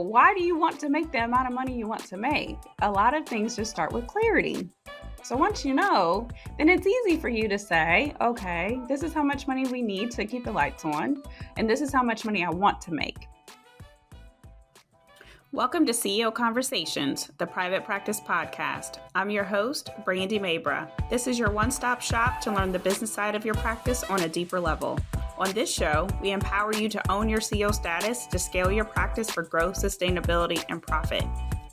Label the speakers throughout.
Speaker 1: why do you want to make the amount of money you want to make? A lot of things just start with clarity. So once you know, then it's easy for you to say, okay, this is how much money we need to keep the lights on, and this is how much money I want to make. Welcome to CEO Conversations, the private practice podcast. I'm your host, Brandy Mabra. This is your one-stop shop to learn the business side of your practice on a deeper level. On this show, we empower you to own your CEO status to scale your practice for growth, sustainability, and profit.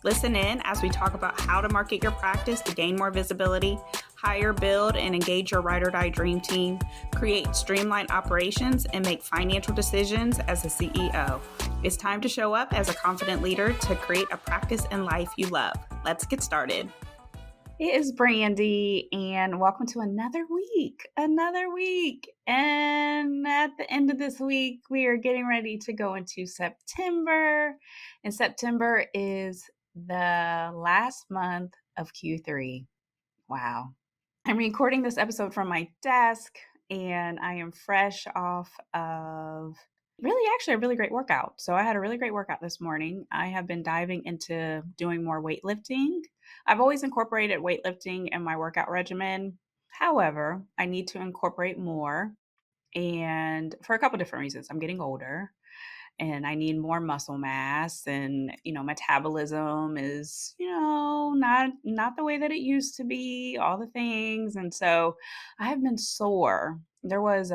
Speaker 1: Listen in as we talk about how to market your practice to gain more visibility, hire, build, and engage your ride or die dream team, create streamlined operations, and make financial decisions as a CEO. It's time to show up as a confident leader to create a practice and life you love. Let's get started. It is Brandy, and welcome to another week. And at the end of this week, we are getting ready to go into September. And September is the last month of Q3. Wow. I'm recording this episode from my desk, and I am fresh off of a really great workout. So I had a really great workout this morning. I have been diving into doing more weightlifting. I've always incorporated weightlifting in my workout regimen. However, I need to incorporate more, and for a couple different reasons. I'm getting older and I need more muscle mass, and metabolism is not the way that it used to be, all the things. And so I have been sore. There was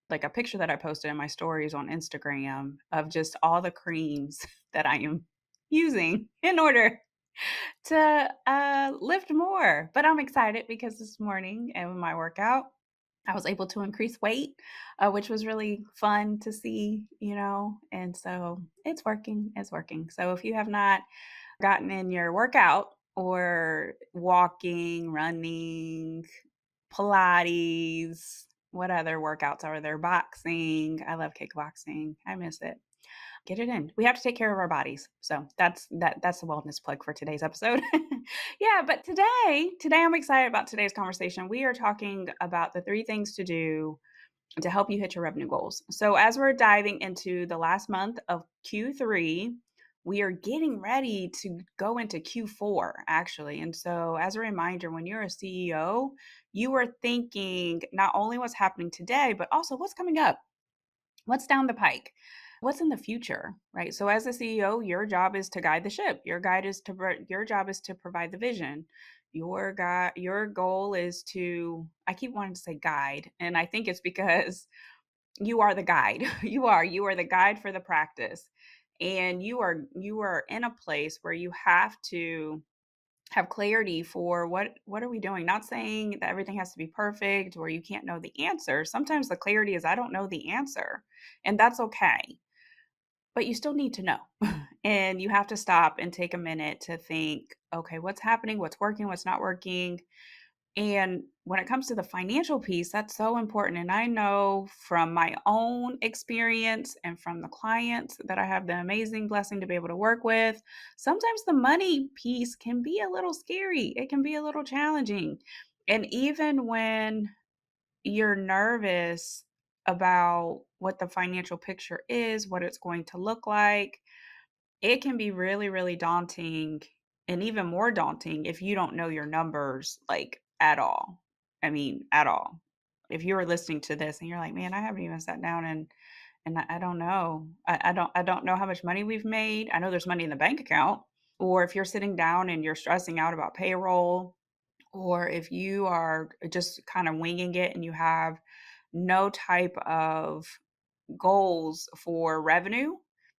Speaker 1: like a picture that I posted in my stories on Instagram of just all the creams that I am using in order to lift more. But I'm excited because this morning in my workout I was able to increase weight, which was really fun to see, and so it's working. It's working. So if you have not gotten in your workout or walking, running, Pilates, what other workouts are there? Boxing. I love kickboxing. I miss it. Get it in. We have to take care of our bodies. So that's the wellness plug for today's episode. Yeah, but today I'm excited about today's conversation. We are talking about the 3 things to do to help you hit your revenue goals. So as we're diving into the last month of Q3, we are getting ready to go into Q4 actually. And so as a reminder, when you're a CEO, you are thinking not only what's happening today, but also what's coming up. What's down the pike? What's in the future, right? So as a CEO, your job is to guide the ship. Your job is to provide the vision. Your goal is to, I keep wanting to say guide, and I think it's because you are the guide. You are the guide for the practice. And you are in a place where you have to have clarity for what are we doing. Not saying that everything has to be perfect or you can't know the answer. Sometimes the clarity is I don't know the answer, and that's okay, but you still need to know. And you have to stop and take a minute to think, okay, what's happening, what's working, what's not working. And when it comes to the financial piece, that's so important. And I know from my own experience and from the clients that I have the amazing blessing to be able to work with, sometimes the money piece can be a little scary. It can be a little challenging. And even when you're nervous about what the financial picture is, what it's going to look like, it can be really, really daunting, and even more daunting if you don't know your numbers like at all. I mean, at all. If you were listening to this and you're like, man, I haven't even sat down and I don't know. I don't know how much money we've made. I know there's money in the bank account. Or if you're sitting down and you're stressing out about payroll, or if you are just kind of winging it and you have no type of goals for revenue.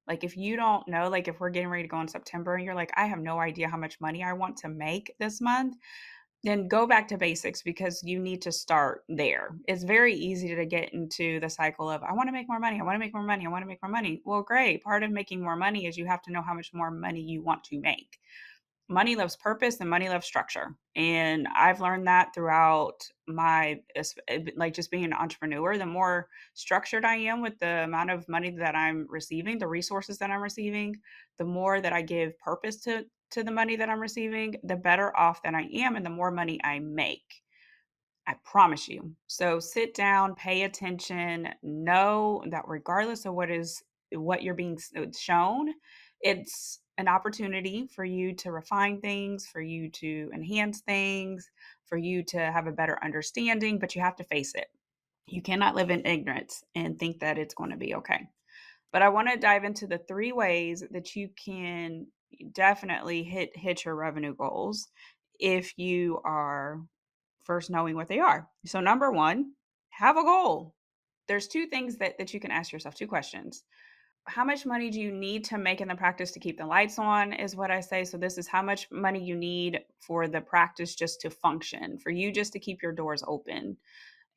Speaker 1: Like if you don't know, like if we're getting ready to go in September and you're like, I have no idea how much money I want to make this month, then go back to basics because you need to start there. It's very easy to get into the cycle of, I want to make more money. I want to make more money. I want to make more money. Well, great. Part of making more money is you have to know how much more money you want to make. Money loves purpose and money loves structure. And I've learned that throughout like just being an entrepreneur. The more structured I am with the amount of money that I'm receiving, the resources that I'm receiving, the more that I give purpose to the money that I'm receiving, the better off that I am and the more money I make. I promise you. So sit down, pay attention, know that regardless of what you're being shown, It's an opportunity for you to refine things, for you to enhance things, for you to have a better understanding, but you have to face it. You cannot live in ignorance and think that it's going to be okay. But I want to dive into the three ways that you can definitely hit your revenue goals if you are first knowing what they are. So number one, have a goal. There's two things that you can ask yourself, two questions. How much money do you need to make in the practice to keep the lights on is what I say. So this is how much money you need for the practice just to function, for you just to keep your doors open.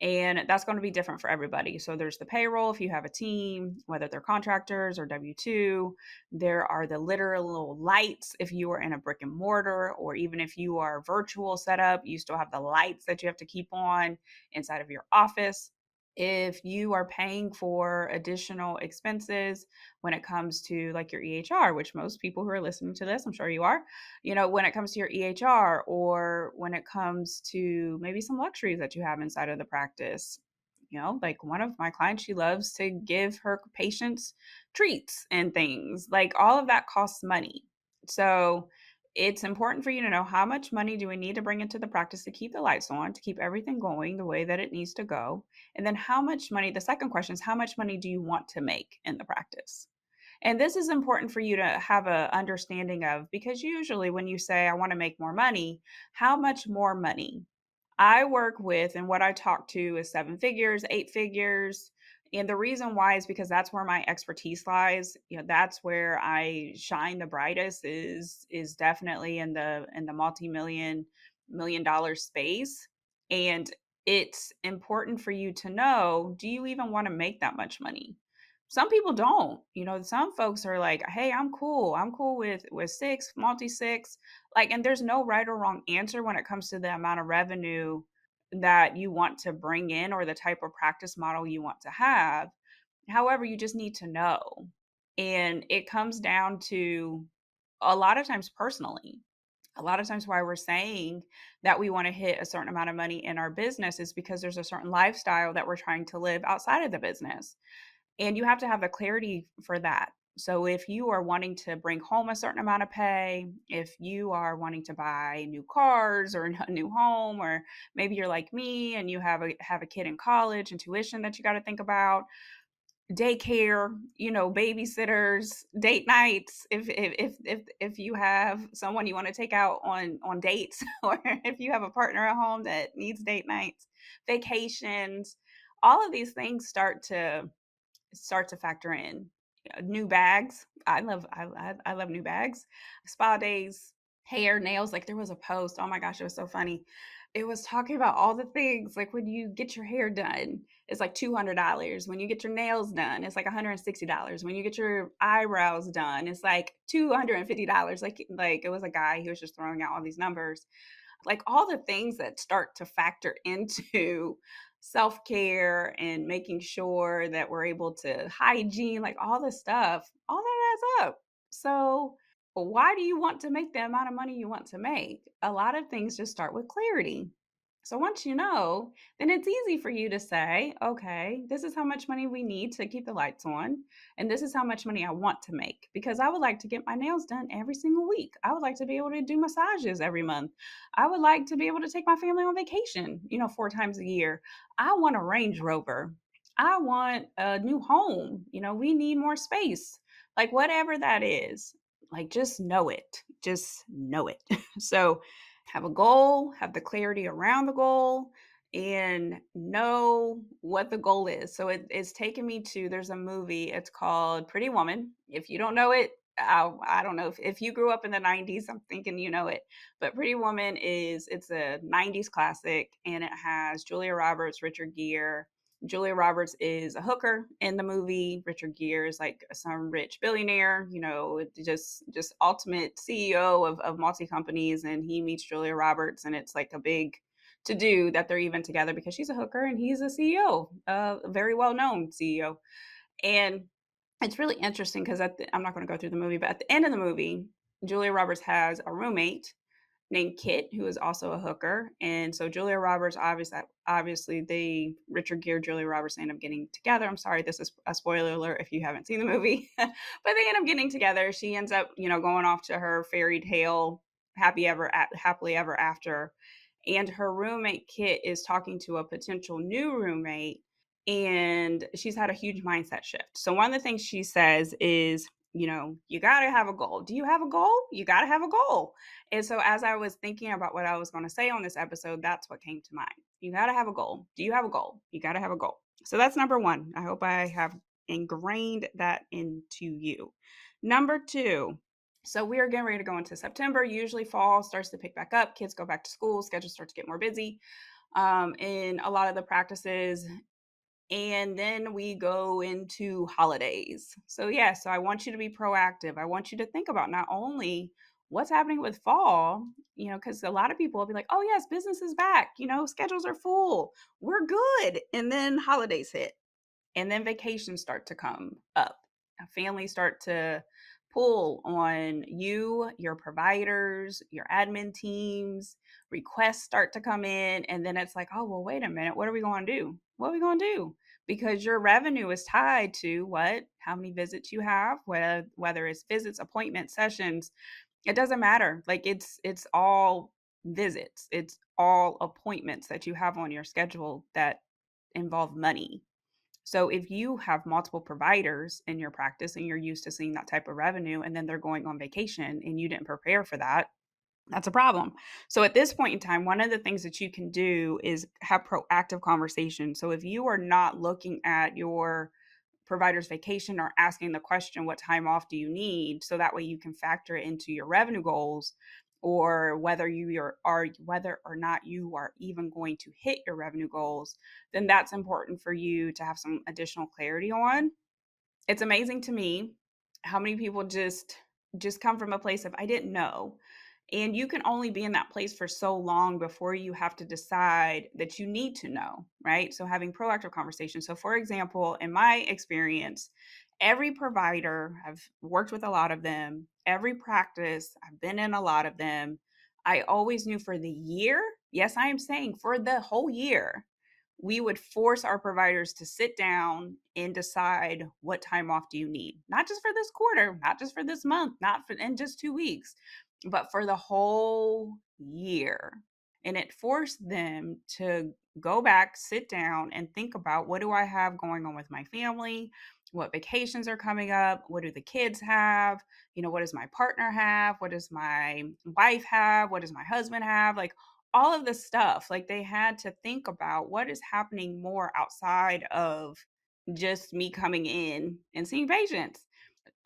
Speaker 1: And that's going to be different for everybody. So there's the payroll if you have a team, whether they're contractors or W 2. There are the literal lights if you are in a brick and mortar, or even if you are virtual setup, you still have the lights that you have to keep on inside of your office. If you are paying for additional expenses when it comes to like your EHR, which most people who are listening to this, I'm sure you are, when it comes to your EHR, or when it comes to maybe some luxuries that you have inside of the practice. Like one of my clients, she loves to give her patients treats and things. Like all of that costs money. So it's important for you to know how much money do we need to bring into the practice to keep the lights on, to keep everything going the way that it needs to go. And then how much money, the second question is how much money do you want to make in the practice? And this is important for you to have a understanding of, because usually when you say I want to make more money, how much more money? I work with, and what I talk to is seven figures, eight figures. And the reason why is because that's where my expertise lies. That's where I shine the brightest is definitely in the multi-million space. And it's important for you to know, do you even want to make that much money? Some people don't. Some folks are like, "Hey, I'm cool. I'm cool with six, multi six." Like, and there's no right or wrong answer when it comes to the amount of revenue that you want to bring in or the type of practice model you want to have. However, you just need to know. And it comes down to a lot of times personally. A lot of times why we're saying that we want to hit a certain amount of money in our business is because there's a certain lifestyle that we're trying to live outside of the business. And you have to have the clarity for that. So if you are wanting to bring home a certain amount of pay, if you are wanting to buy new cars or a new home, or maybe you're like me and you have a kid in college and tuition that you got to think about, daycare, babysitters, date nights, if you have someone you want to take out on dates, or if you have a partner at home that needs date nights, vacations, all of these things start to factor in. New bags. I love new bags. Spa days, hair, nails. Like there was a post. Oh my gosh, it was so funny. It was talking about all the things like when you get your hair done, it's like $200. When you get your nails done, it's like $160. When you get your eyebrows done, it's like $250. Like it was a guy, he was just throwing out all these numbers, like all the things that start to factor into self-care and making sure that we're able to hygiene, like all this stuff, all that adds up. So why do you want to make the amount of money you want to make? A lot of things just start with clarity. So once you know, then it's easy for you to say, okay, this is how much money we need to keep the lights on. And this is how much money I want to make, because I would like to get my nails done every single week. I would like to be able to do massages every month. I would like to be able to take my family on vacation, 4 times a year. I want a Range Rover. I want a new home. We need more space. Like whatever that is, like just know it. Just know it. So have a goal, have the clarity around the goal, and know what the goal is. So it's taken me to, there's a movie, it's called Pretty Woman. If you don't know it, I don't know if you grew up in the 90s, I'm thinking you know it. But Pretty Woman it's a 90s classic, and it has Julia Roberts, Richard Gere. Julia Roberts is a hooker in the movie. Richard Gere is like some rich billionaire, just ultimate CEO of multi companies. And he meets Julia Roberts, and it's like a big to do that they're even together because she's a hooker and he's a CEO, a very well known CEO. And it's really interesting because I'm not going to go through the movie, but at the end of the movie, Julia Roberts has a roommate named Kit, who is also a hooker. And so Julia Roberts, obviously, Richard Gere, Julia Roberts end up getting together. I'm sorry, this is a spoiler alert if you haven't seen the movie, but they end up getting together. She ends up, going off to her fairy tale happily ever after. And her roommate Kit is talking to a potential new roommate, and she's had a huge mindset shift. So one of the things she says is, you got to have a goal. Do you have a goal? You got to have a goal. And so as I was thinking about what I was going to say on this episode, that's what came to mind. You got to have a goal. Do you have a goal? You got to have a goal. So that's number one. I hope I have ingrained that into you. Number two, so we are getting ready to go into September. Usually fall starts to pick back up. Kids go back to school. Schedules start to get more busy in a lot of the practices. And then we go into holidays. So I want you to be proactive. I want you to think about not only what's happening with fall, because a lot of people will be like, oh, yes, business is back. Schedules are full. We're good. And then holidays hit. And then vacations start to come up. Families start to pull on you, your providers, your admin teams, requests start to come in. And then it's like, oh, well, wait a minute. What are we going to do? What are we going to do? Because your revenue is tied to what? How many visits you have, whether it's visits, appointments, sessions, it doesn't matter. Like it's all visits. It's all appointments that you have on your schedule that involve money. So if you have multiple providers in your practice and you're used to seeing that type of revenue and then they're going on vacation and you didn't prepare for that, that's a problem. So at this point in time, one of the things that you can do is have proactive conversations. So if you are not looking at your provider's vacation or asking the question, what time off do you need? So that way you can factor it into your revenue goals, or whether whether or not you are even going to hit your revenue goals, then that's important for you to have some additional clarity on. It's amazing to me how many people just come from a place of I didn't know. And you can only be in that place for so long before you have to decide that you need to know, right? So having proactive conversations. So for example, in my experience, every provider, I've worked with a lot of them, every practice, I've been in a lot of them. I always knew for the year, yes, I am saying for the whole year, we would force our providers to sit down and decide what time off do you need, not just for this quarter, not just for this month, not for in just 2 weeks, but for the whole year. And it forced them to go back, sit down, and think about, what do I have going on with my family? What vacations are coming up? What do the kids have? What does my partner have? What does my wife have? What does my husband have? Like all of this stuff. Like they had to think about what is happening more outside of just me coming in and seeing patients.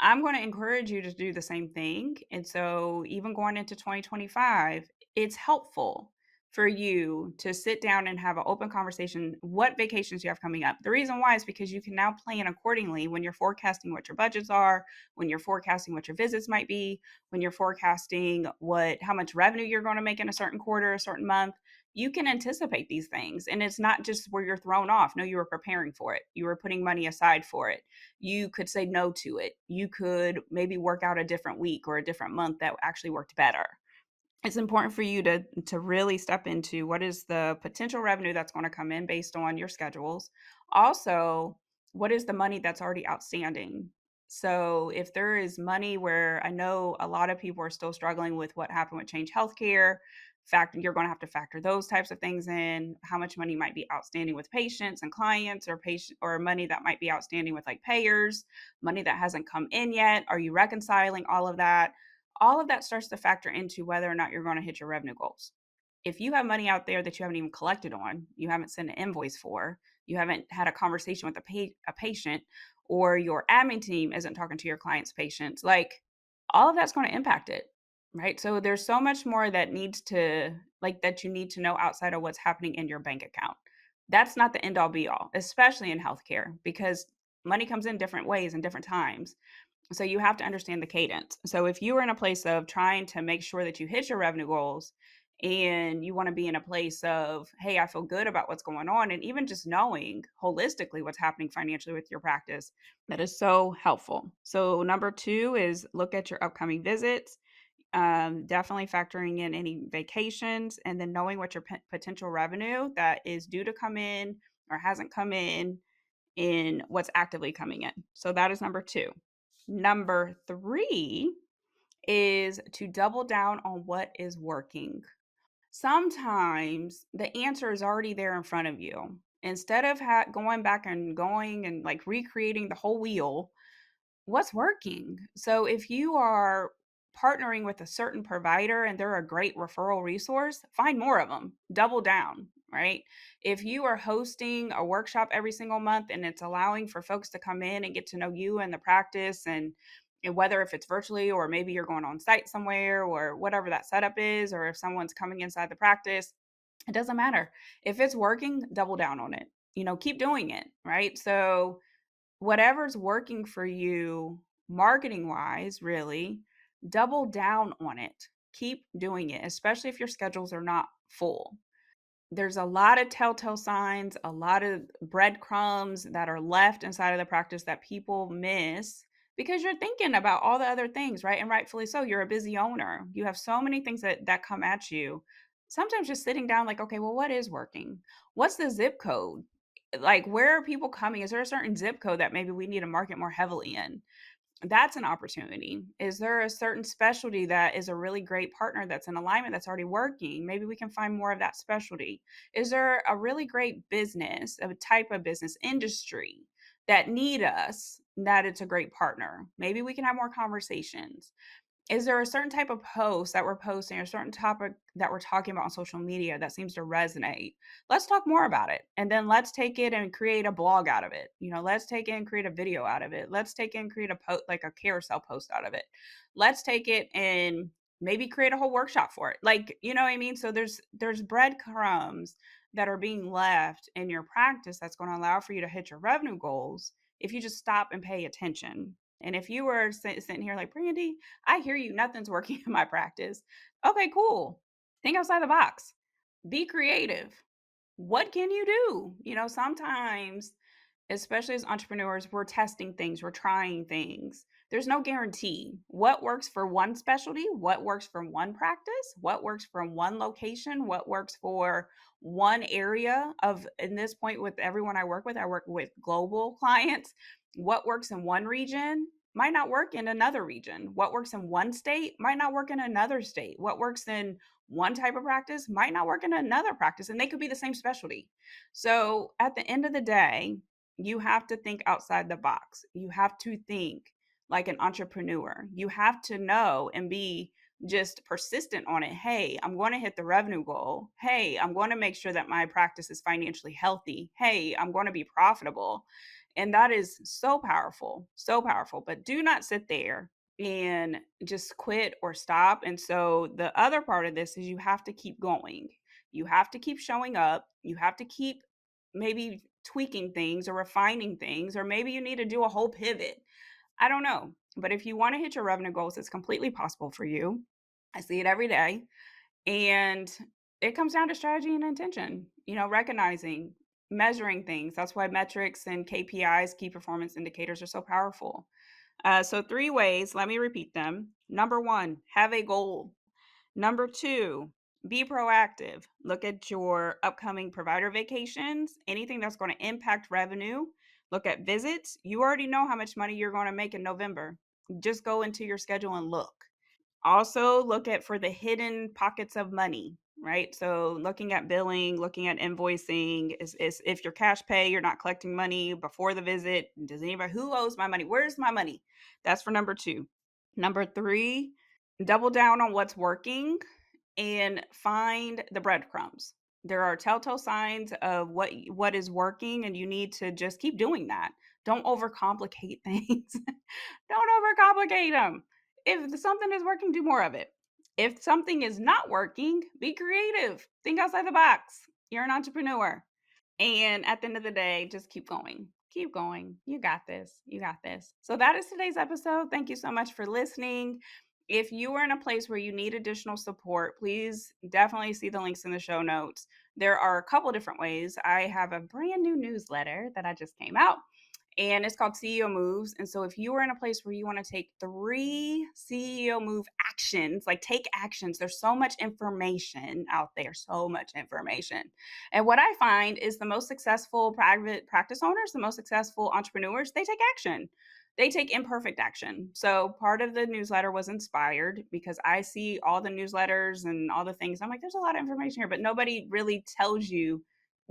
Speaker 1: I'm going to encourage you to do the same thing. And so, even going into 2025, it's helpful for you to sit down and have an open conversation what vacations you have coming up. The reason why is because you can now plan accordingly when you're forecasting what your budgets are, when you're forecasting what your visits might be, when you're forecasting how much revenue you're going to make in a certain quarter, a certain month. You can anticipate these things, and it's not just where you're thrown off. No, you were preparing for it. You were putting money aside for it. You could say no to it. You could maybe work out a different week or a different month that actually worked better. It's important for you to really step into what is the potential revenue that's going to come in based on your schedules. Also, what is the money that's already outstanding? So if there is money, where I know a lot of people are still struggling with what happened with Change Healthcare, you're going to have to factor those types of things in. How much money might be outstanding with patients and clients, or money that might be outstanding with like payers, money that hasn't come in yet. Are you reconciling all of that? All of that starts to factor into whether or not you're going to hit your revenue goals. If you have money out there that you haven't even collected on, you haven't sent an invoice for, you haven't had a conversation with a patient, or your admin team isn't talking to your client's patients, like all of that's going to impact it, right? So there's so much more that you need to know outside of what's happening in your bank account. That's not the end all be all, especially in healthcare, because money comes in different ways and different times. So you have to understand the cadence. So if you are in a place of trying to make sure that you hit your revenue goals, and you want to be in a place of, hey, I feel good about what's going on, and even just knowing holistically what's happening financially with your practice, that is so helpful. So number two is look at your upcoming visits. Definitely factoring in any vacations and then knowing what your potential revenue that is due to come in or hasn't come in what's actively coming in. So that is number 2. Number 3 is to double down on what is working. Sometimes the answer is already there in front of you. Instead of going back and going and like recreating the whole wheel, what's working? So if you are partnering with a certain provider and they're a great referral resource, find more of them. Double down, right? If you are hosting a workshop every single month and it's allowing for folks to come in and get to know you and the practice and whether if it's virtually or maybe you're going on site somewhere or whatever that setup is, or if someone's coming inside the practice, it doesn't matter. If it's working, double down on it. Keep doing it, right? So whatever's working for you marketing wise, really, double down on it. Keep doing it, especially if your schedules are not full. There's a lot of telltale signs, a lot of breadcrumbs that are left inside of the practice that people miss because you're thinking about all the other things, right? And rightfully so. You're a busy owner. You have so many things that come at you. Sometimes just sitting down, like, okay, well, what is working? What's the zip code? Like, where are people coming? Is there a certain zip code that maybe we need to market more heavily in? That's an opportunity. Is there a certain specialty that is a really great partner that's in alignment that's already working? Maybe we can find more of that specialty. Is there a really great business, a type of business industry that need us, that it's a great partner? Maybe we can have more conversations. Is there a certain type of post that we're posting, a certain topic that we're talking about on social media that seems to resonate? Let's talk more about it. And then let's take it and create a blog out of it. Let's take it and create a video out of it. Let's take it and create a post, like a carousel post out of it. Let's take it and maybe create a whole workshop for it. Like, you know what I mean? So there's breadcrumbs that are being left in your practice that's going to allow for you to hit your revenue goals if you just stop and pay attention. And if you were sitting here like, Brandy, I hear you, nothing's working in my practice. Okay, cool. Think outside the box. Be creative. What can you do? Sometimes, especially as entrepreneurs, we're testing things, we're trying things. There's no guarantee. What works for one specialty, what works for one practice, what works from one location, what works for one area of, in this point, with everyone I work with global clients. What works in one region might not work in another region. What works in one state might not work in another state. What works in one type of practice might not work in another practice, and they could be the same specialty. So at the end of the day, you have to think outside the box. You have to think like an entrepreneur. You have to know and be just persistent on it. Hey, I'm going to hit the revenue goal. Hey, I'm going to make sure that my practice is financially healthy. Hey, I'm going to be profitable. And that is so powerful, so powerful. But do not sit there and just quit or stop. And so the other part of this is you have to keep going. You have to keep showing up. You have to keep maybe tweaking things or refining things, or maybe you need to do a whole pivot. I don't know. But if you want to hit your revenue goals, it's completely possible for you. I see it every day. And it comes down to strategy and intention, recognizing, measuring things. That's why metrics and KPIs, key performance indicators, are so powerful. So 3 ways, let me repeat them. Number 1, have a goal. Number 2, be proactive. Look at your upcoming provider vacations, anything that's going to impact revenue. Look at visits. You already know how much money you're going to make in November. Just go into your schedule and look. Also, look at for the hidden pockets of money, right? So looking at billing, looking at invoicing, is if you're cash pay, you're not collecting money before the visit. Does anybody, who owes my money? Where's my money? That's for number 2. Number 3, double down on what's working and find the breadcrumbs. There are telltale signs of what is working, and you need to just keep doing that. Don't overcomplicate things. Don't overcomplicate them. If something is working, do more of it. If something is not working, be creative. Think outside the box. You're an entrepreneur. And at the end of the day, just keep going. Keep going. You got this. You got this. So that is today's episode. Thank you so much for listening. If you are in a place where you need additional support, please definitely see the links in the show notes. There are a couple different ways. I have a brand new newsletter that I just came out, and it's called CEO Moves. And so if you are in a place where you want to take 3 CEO move actions, like take actions, there's so much information out there, so much information. And what I find is the most successful private practice owners, the most successful entrepreneurs, they take action. They take imperfect action. So part of the newsletter was inspired because I see all the newsletters and all the things. I'm like, there's a lot of information here, but nobody really tells you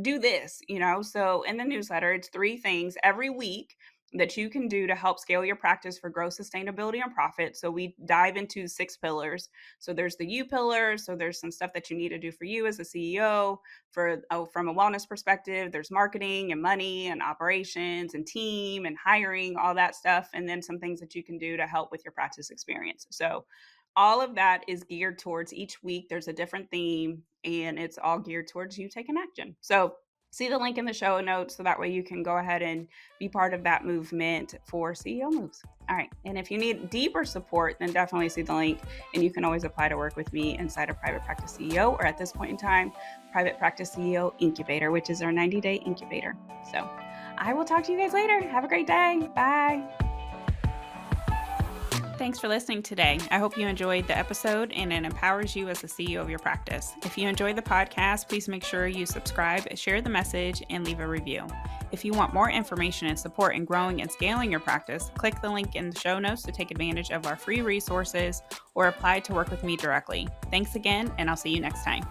Speaker 1: do this, you know? So in the newsletter, it's 3 things every week that you can do to help scale your practice for growth, sustainability, and profit. So we dive into 6 pillars. So there's the you pillar. So there's some stuff that you need to do for you as a CEO. From a wellness perspective, there's marketing and money and operations and team and hiring, all that stuff. And then some things that you can do to help with your practice experience. So all of that is geared towards each week. There's a different theme and it's all geared towards you taking action. So see the link in the show notes so that way you can go ahead and be part of that movement for CEO Moves. All right. And if you need deeper support, then definitely see the link and you can always apply to work with me inside of Private Practice CEO, or at this point in time, Private Practice CEO Incubator, which is our 90-day incubator. So I will talk to you guys later. Have a great day. Bye. Thanks for listening today. I hope you enjoyed the episode and it empowers you as the CEO of your practice. If you enjoyed the podcast, please make sure you subscribe, share the message, and leave a review. If you want more information and support in growing and scaling your practice, click the link in the show notes to take advantage of our free resources or apply to work with me directly. Thanks again, and I'll see you next time.